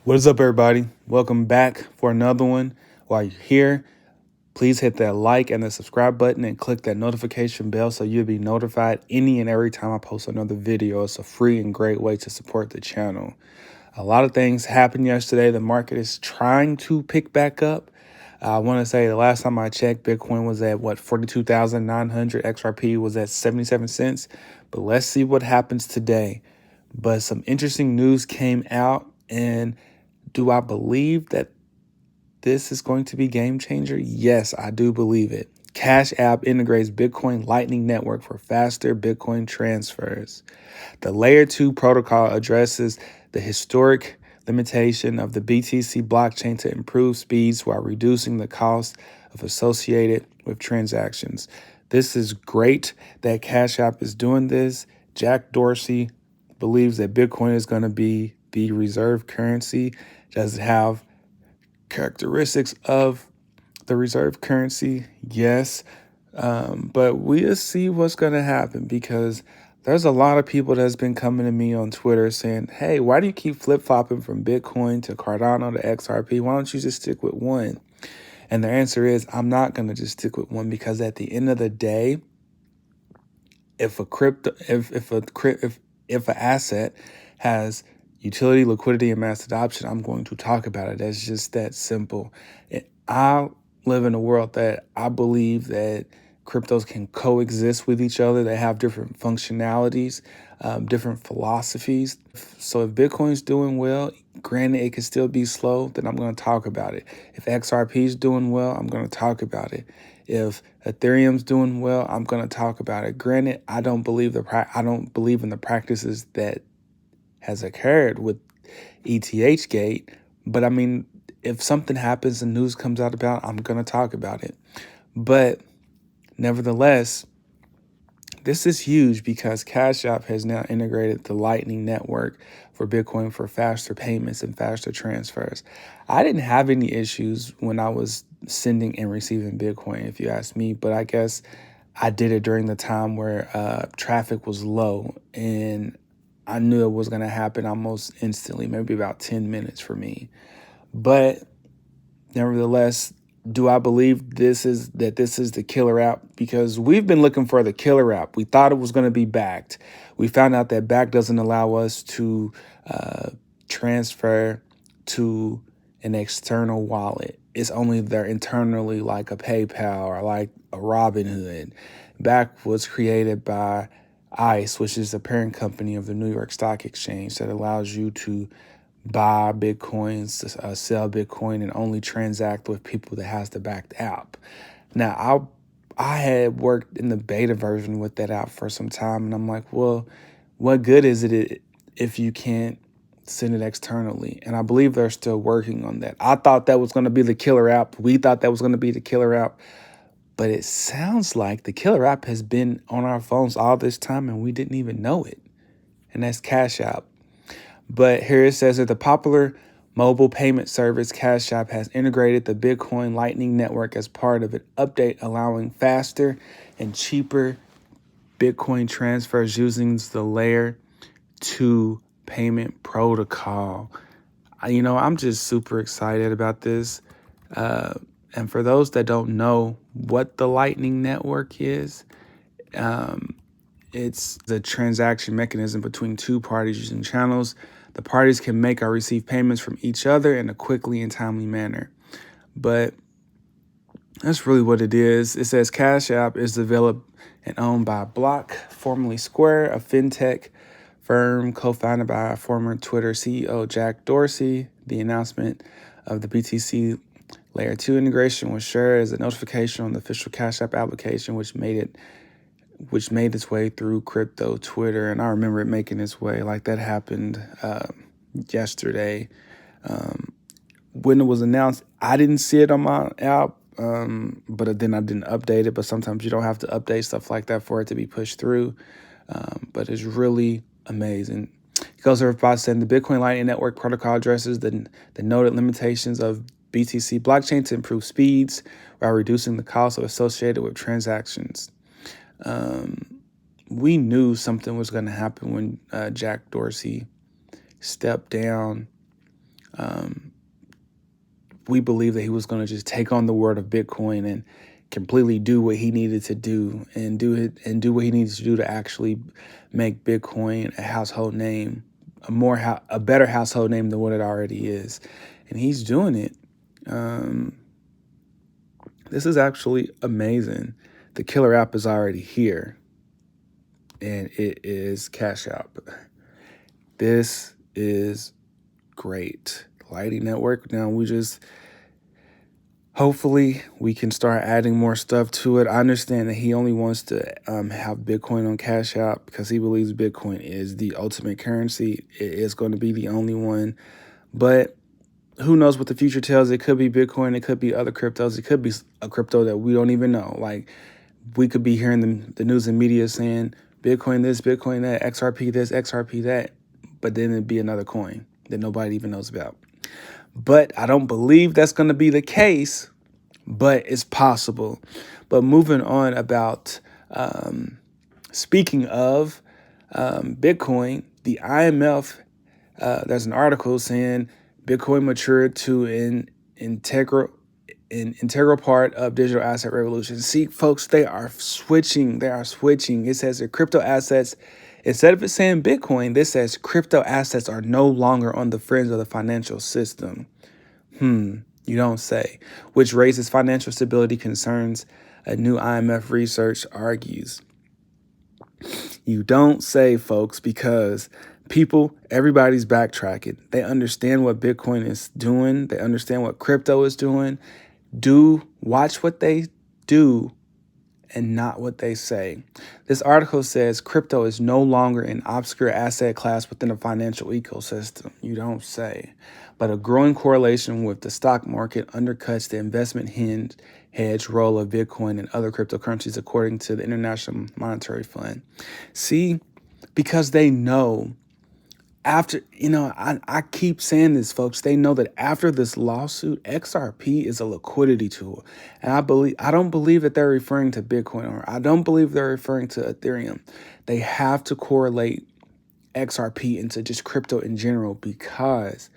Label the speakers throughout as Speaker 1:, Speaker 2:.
Speaker 1: What is up, everybody? Welcome back for another one. While you're here, please hit that like and the subscribe button and click that notification bell so you'll be notified any and every time I post another video. It's a free and great way to support the channel. A lot of things happened yesterday. The market is trying to pick back up. I want to say the last time I checked, Bitcoin was at 42,900. XRP was at 77 cents. But let's see what happens today. But some interesting news came out, and do I believe that this is going to be game changer? Yes, I do believe it. Cash App integrates Bitcoin Lightning Network for faster Bitcoin transfers. The Layer 2 protocol addresses the historic limitation of the BTC blockchain to improve speeds while reducing the cost of associated with transactions. This is great that Cash App is doing this. Jack Dorsey believes that Bitcoin is going to be the reserve currency. Does it have characteristics of the reserve currency? Yes. But we'll see what's going to happen, because there's a lot of people that's been coming to me on Twitter saying, hey, why do you keep flip-flopping from Bitcoin to Cardano to XRP? Why don't you just stick with one? And the answer is, I'm not going to just stick with one, because at the end of the day, if an asset has utility, liquidity, and mass adoption, I'm going to talk about it. That's just that simple. I live in a world that I believe that cryptos can coexist with each other. They have different functionalities, different philosophies. So if Bitcoin's doing well, granted it can still be slow, then I'm going to talk about it. If XRP is doing well, I'm going to talk about it. If Ethereum's doing well, I'm going to talk about it. Granted, I don't believe in the practices that has occurred with ETH gate, but I mean, if something happens and news comes out about it, I'm going to talk about it. But nevertheless, this is huge, because Cash App has now integrated the Lightning Network for Bitcoin for faster payments and faster transfers. I didn't have any issues when I was sending and receiving Bitcoin, if you ask me, but I guess I did it during the time where traffic was low, and I knew it was going to happen almost instantly, maybe about 10 minutes for me. But nevertheless, do I believe this is the killer app? Because we've been looking for the killer app. We thought it was going to be backed. We found out that back doesn't allow us to transfer to an external wallet. It's only there internally, like a PayPal or like a Robinhood. Back was created by ICE, which is the parent company of the New York Stock Exchange, that allows you to buy Bitcoins, sell Bitcoin, and only transact with people that has the backed app. Now, I had worked in the beta version with that app for some time, and I'm like, well, what good is it if you can't send it externally? And I believe they're still working on that. I thought that was going to be the killer app. We thought that was going to be the killer app. But it sounds like the killer app has been on our phones all this time and we didn't even know it. And that's Cash App. But here it says that the popular mobile payment service Cash App has integrated the Bitcoin Lightning Network as part of an update, allowing faster and cheaper Bitcoin transfers using the Layer 2 payment protocol. I'm just super excited about this. And for those that don't know what the Lightning Network is, it's the transaction mechanism between two parties using channels. The parties can make or receive payments from each other in a quickly and timely manner. But that's really what it is. It says Cash App is developed and owned by Block, formerly Square, a fintech firm co-founded by former Twitter CEO Jack Dorsey. The announcement of the BTC Layer 2 integration was shared as a notification on the official Cash App application, which made its way through crypto Twitter. And I remember it making its way. Like, that happened yesterday. When it was announced, I didn't see it on my app, but then I didn't update it. But sometimes you don't have to update stuff like that for it to be pushed through. But it's really amazing. It goes over by saying the Bitcoin Lightning Network protocol addresses the noted limitations of BTC blockchain to improve speeds while reducing the cost associated with transactions. We knew something was going to happen when Jack Dorsey stepped down we believe that he was going to just take on the word of Bitcoin and completely do what he needed to do and do what he needs to do to actually make Bitcoin a household name, a better household name than what it already is. And he's doing it. This is actually amazing. The killer app is already here, and it is Cash App. This is great. Lightning Network. Now hopefully we can start adding more stuff to it. I understand that he only wants to have Bitcoin on Cash App because he believes Bitcoin is the ultimate currency. It is going to be the only one. But who knows what the future tells? It could be Bitcoin. It could be other cryptos. It could be a crypto that we don't even know. Like, we could be hearing the news and media saying Bitcoin this, Bitcoin that, XRP this, XRP that. But then it'd be another coin that nobody even knows about. But I don't believe that's going to be the case, but it's possible. But moving on about, speaking of Bitcoin, the IMF, there's an article saying Bitcoin matured to an integral part of digital asset revolution. See, folks, they are switching. It says that crypto assets, instead of it saying Bitcoin, this says crypto assets are no longer on the fringe of the financial system. You don't say. Which raises financial stability concerns, a new IMF research argues. You don't say, folks, because everybody's backtracking. They understand what Bitcoin is doing. They understand what crypto is doing. Watch what they do and not what they say. This article says crypto is no longer an obscure asset class within a financial ecosystem. You don't say. But a growing correlation with the stock market undercuts the investment hedge role of Bitcoin and other cryptocurrencies, according to the International Monetary Fund. See, because they know I keep saying this, folks. They know that after this lawsuit, XRP is a liquidity tool. And I don't believe that they're referring to Bitcoin, or I don't believe they're referring to Ethereum. They have to correlate XRP into just crypto in general, because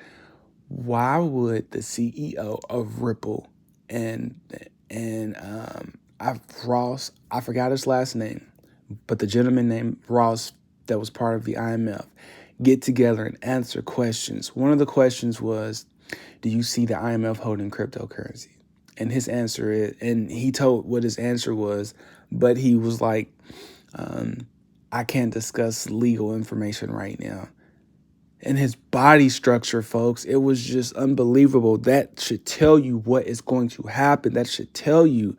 Speaker 1: why would the CEO of Ripple and Ross, I forgot his last name, but the gentleman named Ross that was part of the IMF, get together and answer questions? One of the questions was, do you see the IMF holding cryptocurrency? And his answer is, and he told what his answer was, but he was like, I can't discuss legal information right now. And his body structure, folks, it was just unbelievable. That should tell you what is going to happen. That should tell you,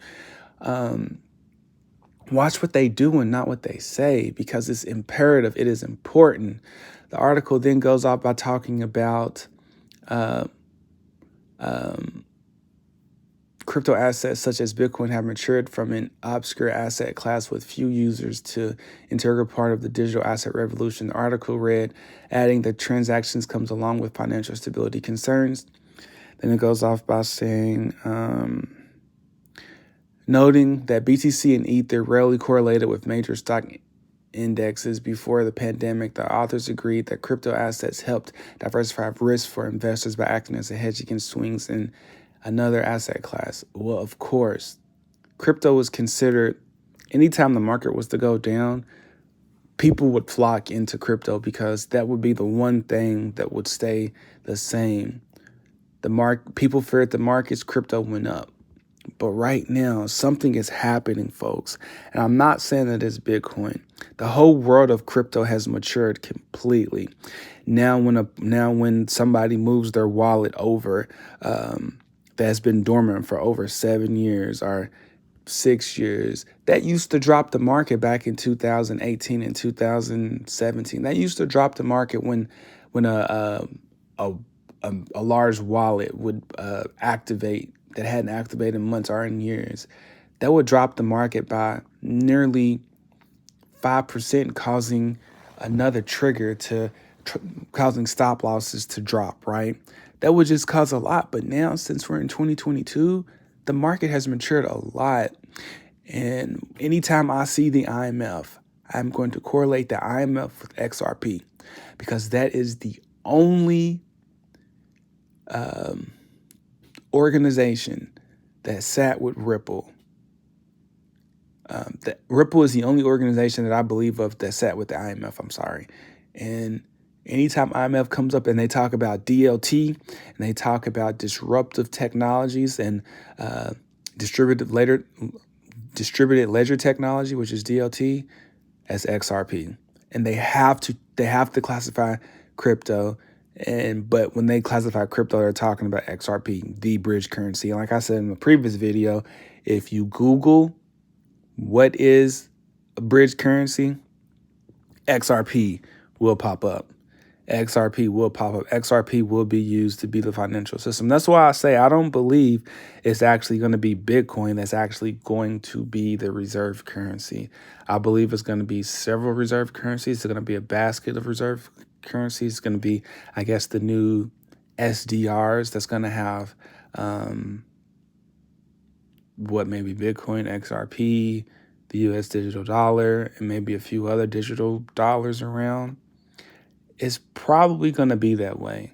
Speaker 1: watch what they do and not what they say, because it's imperative. It is important. The article then goes off by talking about crypto assets such as Bitcoin have matured from an obscure asset class with few users to integral part of the digital asset revolution. The article read, adding that transactions comes along with financial stability concerns. Then it goes off by saying, noting that BTC and Ether rarely correlated with major stock indexes before the pandemic, the authors agreed that crypto assets helped diversify risk for investors by acting as a hedge against swings in another asset class. Well, of course, crypto was considered, anytime the market was to go down, people would flock into crypto because that would be the one thing that would stay the same. People feared the markets, crypto went up. But right now, something is happening, folks. And I'm not saying that it's Bitcoin. The whole world of crypto has matured completely. Now when somebody moves their wallet over, that's been dormant for over 7 years or 6 years, that used to drop the market back in 2018 and 2017. That used to drop the market when a large wallet would activate that hadn't activated in months or in years. That would drop the market by nearly 5%, causing another trigger causing stop losses to drop, right? That would just cause a lot. But now, since we're in 2022, the market has matured a lot. And anytime I see the IMF, I'm going to correlate the IMF with XRP, because that is the only organization that sat with Ripple. That Ripple is the only organization that I believe of that sat with the IMF. I'm sorry. And anytime IMF comes up and they talk about DLT and they talk about disruptive technologies and distributed ledger technology, which is DLT, as XRP, and they have to classify crypto. But when they classify crypto, they're talking about XRP, the bridge currency. And like I said in the previous video, if you Google what is a bridge currency, XRP will pop up. XRP will pop up. XRP will be used to be the financial system. That's why I say I don't believe it's actually going to be Bitcoin that's actually going to be the reserve currency. I believe it's going to be several reserve currencies. It's going to be a basket of reserve currencies. It's going to be, I guess, the new SDRs that's going to have maybe Bitcoin, XRP, the US digital dollar, and maybe a few other digital dollars around. It's probably going to be that way.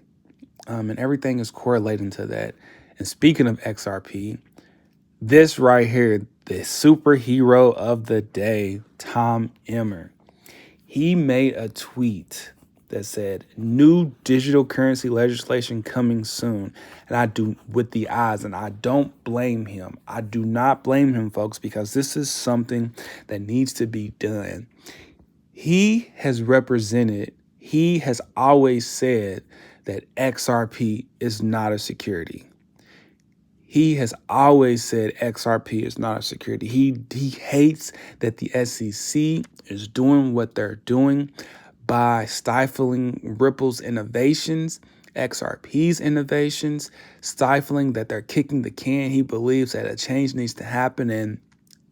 Speaker 1: And everything is correlating to that. And speaking of XRP, this right here, the superhero of the day, Tom Emmer, he made a tweet that said, new digital currency legislation coming soon. And I do with the eyes, and I don't blame him. I do not blame him, folks, because this is something that needs to be done. He has always said that XRP is not a security. He has always said XRP is not a security. He hates that the SEC is doing what they're doing by stifling Ripple's innovations, XRP's innovations, stifling that they're kicking the can. He believes that a change needs to happen, and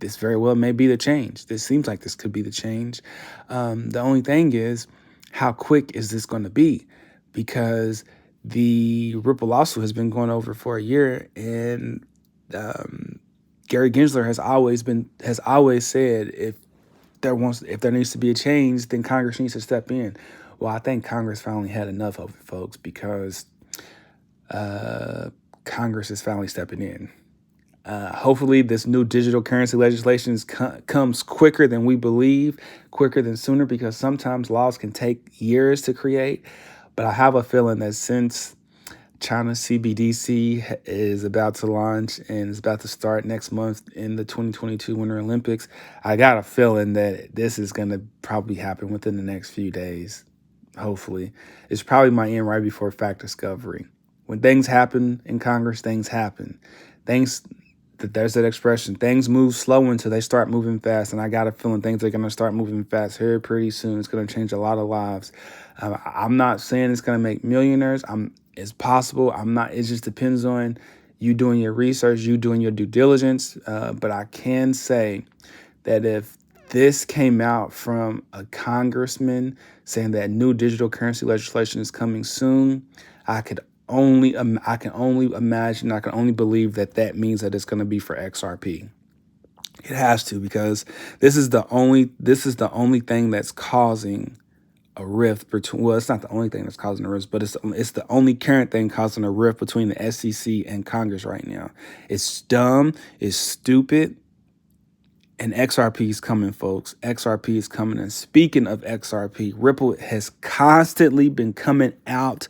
Speaker 1: this very well may be the change. This seems like this could be the change. The only thing is, how quick is this going to be? Because the Ripple lawsuit has been going over for a year, and Gary Gensler has always said if there needs to be a change, then Congress needs to step in. Well, I think Congress finally had enough of it, folks, because Congress is finally stepping in. Hopefully, this new digital currency legislation comes quicker than we believe, quicker than sooner, because sometimes laws can take years to create. But I have a feeling that since China's CBDC is about to launch and is about to start next month in the 2022 Winter Olympics, I got a feeling that this is going to probably happen within the next few days. Hopefully. It's probably my end right before fact discovery. When things happen in Congress, things happen. There's that expression, things move slow until they start moving fast. And I got a feeling things are going to start moving fast here pretty soon. It's going to change a lot of lives. I'm not saying it's going to make millionaires. It's possible. It just depends on you doing your research, you doing your due diligence. But I can say that if this came out from a congressman saying that new digital currency legislation is coming soon, I can only imagine, I can only believe that means that it's going to be for XRP. It has to, because this is the only thing that's causing a rift between, well, it's not the only thing that's causing a rift, but it's the only current thing causing a rift between the SEC and Congress right now. It's dumb, it's stupid, and XRP is coming, folks. XRP is coming. And speaking of XRP, Ripple has constantly been coming out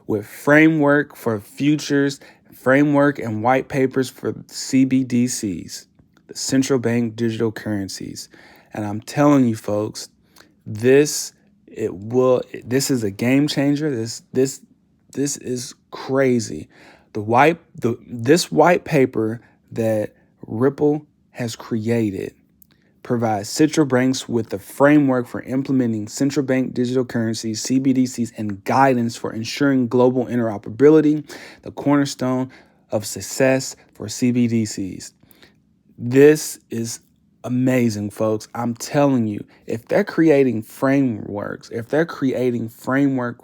Speaker 1: with framework for futures, framework and white papers for CBDCs, the central bank digital currencies. And I'm telling you, folks, this is a game changer. This is crazy. This white paper that Ripple has created provides central banks with the framework for implementing central bank digital currencies, CBDCs, and guidance for ensuring global interoperability, the cornerstone of success for CBDCs. This is amazing, folks. I'm telling you, if they're creating framework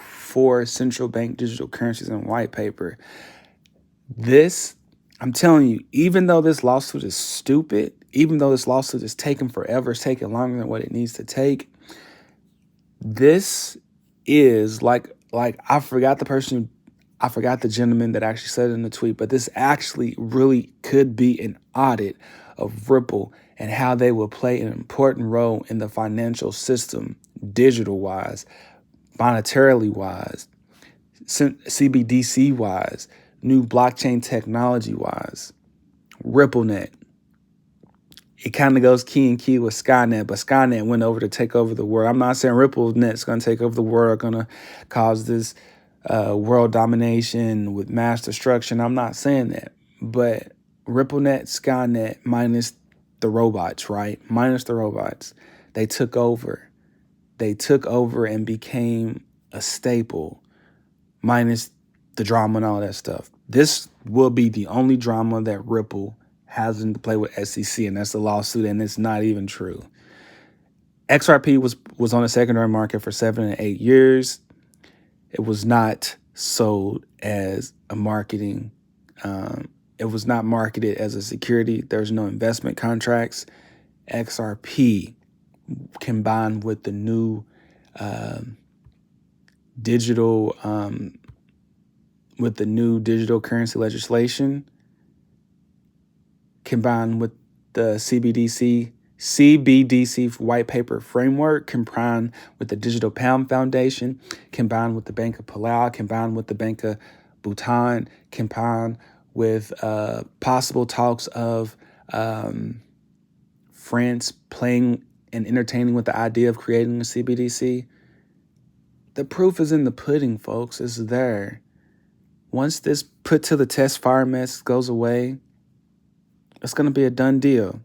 Speaker 1: for central bank digital currencies and white paper, I'm telling you, even though this lawsuit is stupid, even though this lawsuit is taking forever, it's taking longer than what it needs to take, this is like I forgot the person I forgot the gentleman that actually said it in the tweet, but this actually really could be an audit of Ripple and how they will play an important role in the financial system, digital-wise, monetarily wise, CBDC wise, new blockchain technology wise, RippleNet. It kind of goes key and key with Skynet, but Skynet went over to take over the world. I'm not saying RippleNet's going to take over the world, going to cause this world domination with mass destruction. I'm not saying that, but RippleNet, Skynet, minus the robots, right? Minus the robots. They took over. They took over and became a staple, minus the drama and all that stuff. This will be the only drama that Ripple hasn't to play with SEC, and that's a lawsuit, and it's not even true. XRP was on the secondary market for 7 and 8 years. It was not sold as a marketing. It was not marketed as a security. There's no investment contracts. XRP, combined with the new digital currency legislation, combined with the CBDC white paper framework, combined with the Digital Pound Foundation, combined with the Bank of Palau, combined with the Bank of Bhutan, combined with possible talks of France playing and entertaining with the idea of creating a CBDC. The proof is in the pudding, folks. It's there. Once this put to the test fire mess goes away, it's going to be a done deal.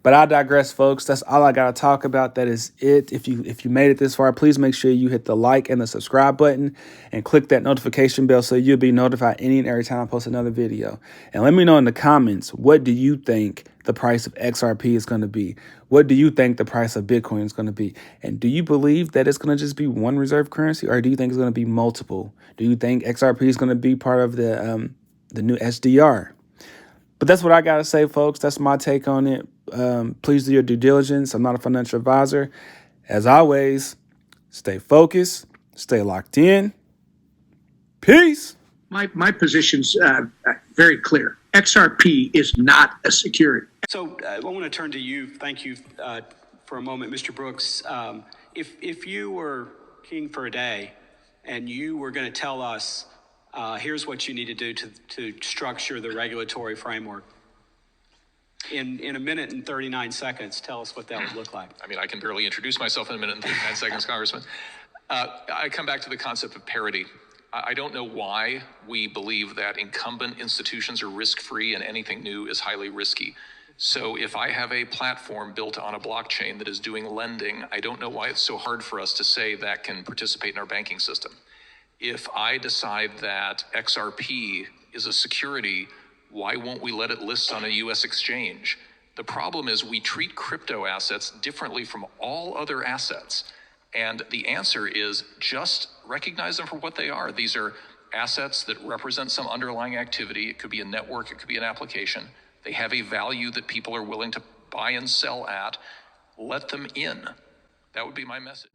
Speaker 1: But I digress, folks. That's all I got to talk about. That is it. If you made it this far, please make sure you hit the like and the subscribe button and click that notification bell so you'll be notified any and every time I post another video. And let me know in the comments, what do you think the price of XRP is going to be? What do you think the price of Bitcoin is going to be? And do you believe that it's going to just be one reserve currency, or do you think it's going to be multiple? Do you think XRP is going to be part of the new SDR? But that's what I got to say, folks. That's my take on it. Please do your due diligence. I'm not a financial advisor. As always, stay focused, stay locked in. Peace.
Speaker 2: My position's very clear. XRP is not a security.
Speaker 3: So I want to turn to you. Thank you for a moment, Mr. Brooks. If you were king for a day and you were going to tell us, here's what you need to do to structure the regulatory framework, in a minute and 39 seconds, tell us what that would look like.
Speaker 4: I mean, I can barely introduce myself in a minute and 39 seconds, Congressman. I come back to the concept of parity. I don't know why we believe that incumbent institutions are risk-free and anything new is highly risky. So if I have a platform built on a blockchain that is doing lending, I don't know why it's so hard for us to say that can participate in our banking system. If I decide that XRP is a security, why won't we let it list on a US exchange? The problem is we treat crypto assets differently from all other assets. And the answer is just recognize them for what they are. These are assets that represent some underlying activity. It could be a network, it could be an application. They have a value that people are willing to buy and sell at. Let them in. That would be my message.